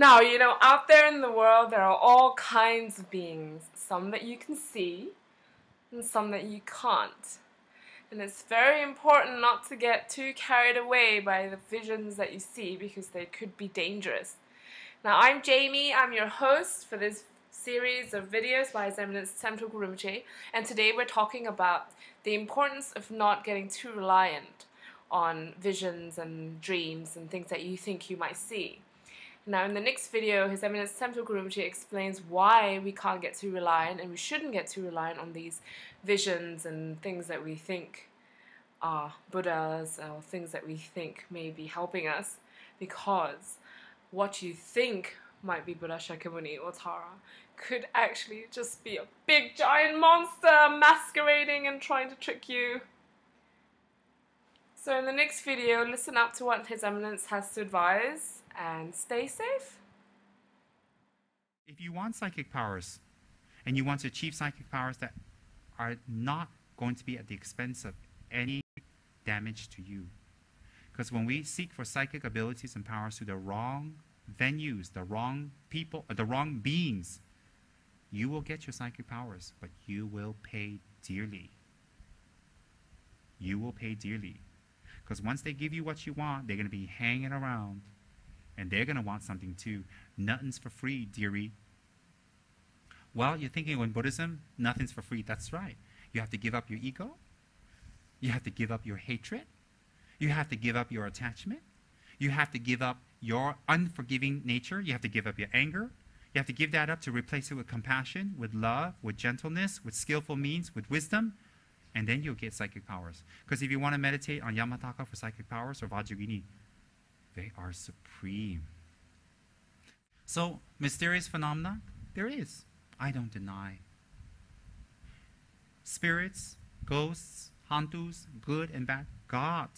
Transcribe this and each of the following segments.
Now, out there in the world, there are all kinds of beings. Some that you can see, and some that you can't. And it's very important not to get too carried away by the visions that you see, because they could be dangerous. Now, I'm Jamie. I'm your host for this series of videos by His Eminence Tsem Tulku Rinpoche, and today we're talking about the importance of not getting too reliant on visions and dreams and things that you think you might see. Now, in the next video, His Eminence Tsem Tulku Rinpoche explains why we can't get too reliant, and we shouldn't get too reliant on these visions and things that we think are Buddhas, or things that we think may be helping us, because what you think might be Buddha Shakyamuni or Tara could actually just be a big giant monster masquerading and trying to trick you. So in the next video, listen up to what His Eminence has to advise and stay safe. If you want psychic powers, and you want to achieve psychic powers that are not going to be at the expense of any damage to you, because when we seek for psychic abilities and powers through the wrong venues, the wrong people, or the wrong beings, you will get your psychic powers, but you will pay dearly. You will pay dearly. Because once they give you what you want, they're going to be hanging around, and they're going to want something too. Nothing's for free, dearie. Well, you're thinking in Buddhism, nothing's for free. That's right. You have to give up your ego. You have to give up your hatred. You have to give up your attachment. You have to give up your unforgiving nature. You have to give up your anger. You have to give that up to replace it with compassion, with love, with gentleness, with skillful means, with wisdom, and then you'll get psychic powers. Because if you want to meditate on Yamataka for psychic powers or Vajragini, they are supreme. So, mysterious phenomena, there is. I don't deny. Spirits, ghosts, hantus, good and bad, God.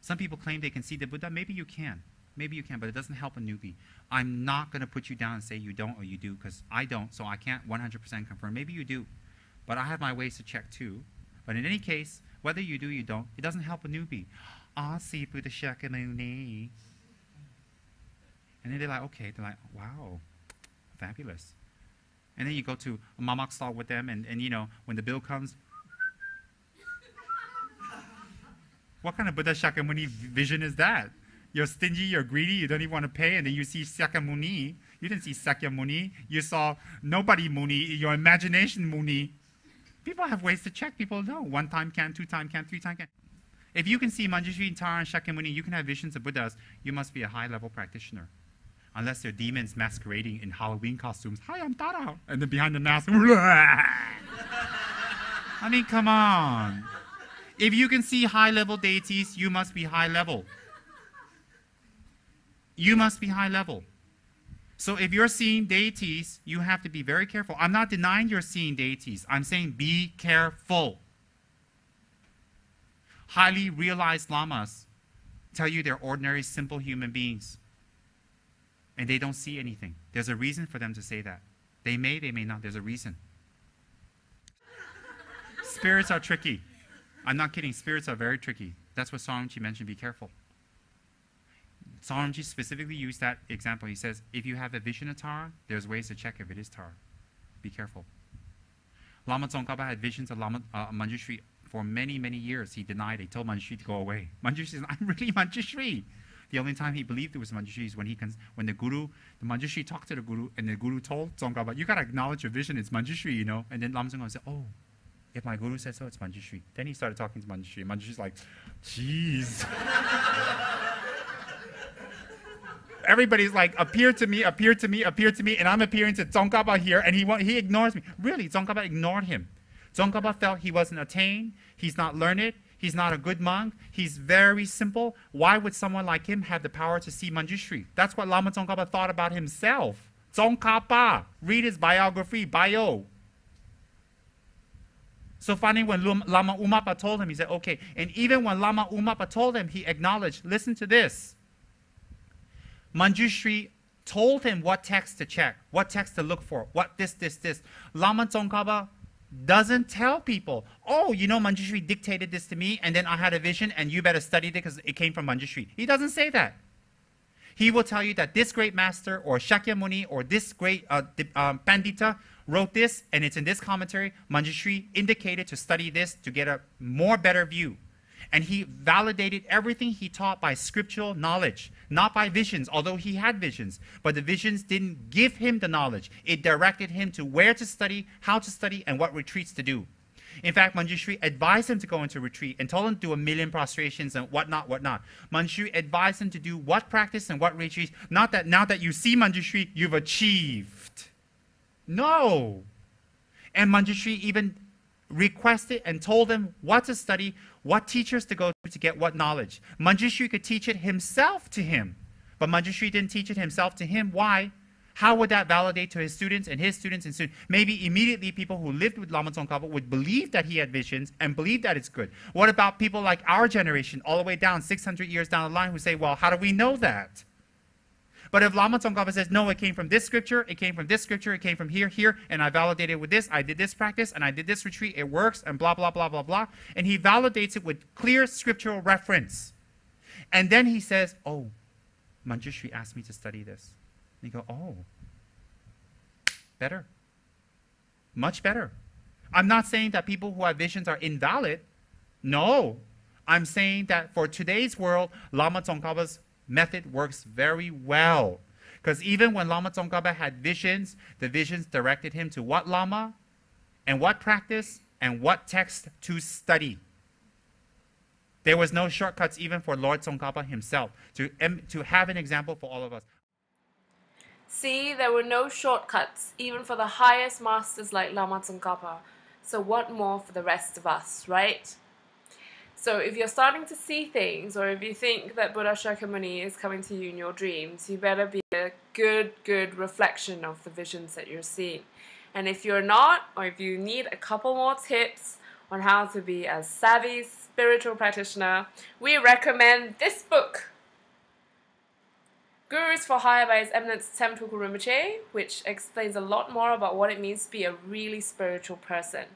Some people claim they can see the Buddha. Maybe you can. Maybe you can, but it doesn't help a newbie. I'm not going to put you down and say you don't or you do, because I don't, so I can't 100% confirm. Maybe you do, but I have my ways to check too. But in any case, whether you do or you don't, it doesn't help a newbie. Ah, see Buddha Shakyamuni. And then they're like, okay, they're like, wow, fabulous. And then you go to a mamak stall with them, and you know, when the bill comes, what kind of Buddha Shakyamuni vision is that? You're stingy, you're greedy, you don't even want to pay, and then you see Shakyamuni. You didn't see Sakyamuni, you saw nobody Muni, your imagination Muni. People have ways to check, people know. 1 time can, 2 time can, 3 time can. If you can see Manjushri, Tara, and Shakyamuni, you can have visions of Buddhas, you must be a high-level practitioner. Unless they're demons masquerading in Halloween costumes. Hi, I'm Tara. And then behind the mask, I mean, come on. If you can see high-level deities, you must be high-level. You must be high-level. So if you're seeing deities, you have to be very careful. I'm not denying you're seeing deities. I'm saying be careful. Highly realized lamas tell you they're ordinary, simple human beings. And they don't see anything. There's a reason for them to say that. They may not. There's a reason. Spirits are tricky. I'm not kidding. Spirits are very tricky. That's what Sorumji mentioned. Be careful. Sorumji specifically used that example. He says, if you have a vision of Tara, there's ways to check if it is Tara. Be careful. Lama Tsongkhapa had visions of Manjushri for many, many years. He denied it. He told Manjushri to go away. Manjushri says, I'm really Manjushri. The only time he believed it was Manjushri is when the Manjushri talked to the Guru, and the Guru told Tsongkhapa, you got to acknowledge your vision, it's Manjushri, you know. And then Lama Tsongkhapa said, oh, if my Guru said so, it's Manjushri. Then he started talking to Manjushri. Manjushri's like, jeez. Everybody's like, appear to me, appear to me, appear to me, and I'm appearing to Tsongkhapa here, and he ignores me. Really, Tsongkhapa ignored him. Tsongkhapa felt he wasn't attained, he's not learned, he's not a good monk, he's very simple. Why would someone like him have the power to see Manjushri? That's what Lama Tsongkhapa thought about himself. Tsongkhapa, read his biography, bio. So finally when Lama Umapa told him, he said, okay. And even when Lama Umapa told him, he acknowledged, listen to this. Manjushri told him what text to check, what text to look for, what this. Lama Tsongkhapa doesn't tell people, oh, you know, Manjushri dictated this to me, and then I had a vision, and you better study it because it came from Manjushri. He doesn't say that. He will tell you that this great master or Shakyamuni or this great Pandita wrote this, and it's in this commentary. Manjushri indicated to study this to get a more better view. And he validated everything he taught by scriptural knowledge, not by visions, although he had visions. But the visions didn't give him the knowledge. It directed him to where to study, how to study, and what retreats to do. In fact, Manjushri advised him to go into retreat and told him to do 1,000,000 prostrations and whatnot. Manjushri advised him to do what practice and what retreats. Not that now that you see Manjushri, you've achieved. No. And Manjushri even requested and told him what to study, what teachers to go to get what knowledge. Manjushri could teach it himself to him, but Manjushri didn't teach it himself to him. Why? How would that validate to his students and his students and students? Maybe immediately people who lived with Lama Tsongkhapa would believe that he had visions and believe that it's good. What about people like our generation, all the way down 600 years down the line, who say, well, how do we know that? But if Lama Tsongkhapa says, no, it came from this scripture, it came from this scripture, it came from here, and I validated with this, I did this practice, and I did this retreat, it works, and blah, blah, blah, blah, blah. And he validates it with clear scriptural reference. And then he says, oh, Manjushri asked me to study this. And you go, oh, better. Much better. I'm not saying that people who have visions are invalid. No. I'm saying that for today's world, Lama Tsongkhapa's method works very well. Because even when Lama Tsongkhapa had visions, the visions directed him to what Lama, and what practice, and what text to study. There was no shortcuts even for Lord Tsongkhapa himself, to have an example for all of us. See, there were no shortcuts, even for the highest masters like Lama Tsongkhapa. So what more for the rest of us, right? So if you're starting to see things, or if you think that Buddha Shakyamuni is coming to you in your dreams, you better be a good reflection of the visions that you're seeing. And if you're not, or if you need a couple more tips on how to be a savvy spiritual practitioner, we recommend this book, Gurus for Hire by His Eminence Tsem Tulku Rinpoche, which explains a lot more about what it means to be a really spiritual person.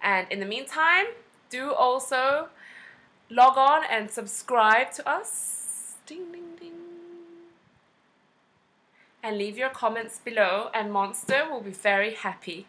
And in the meantime, do also log on and subscribe to us. Ding, ding, ding. And leave your comments below, and Monster will be very happy.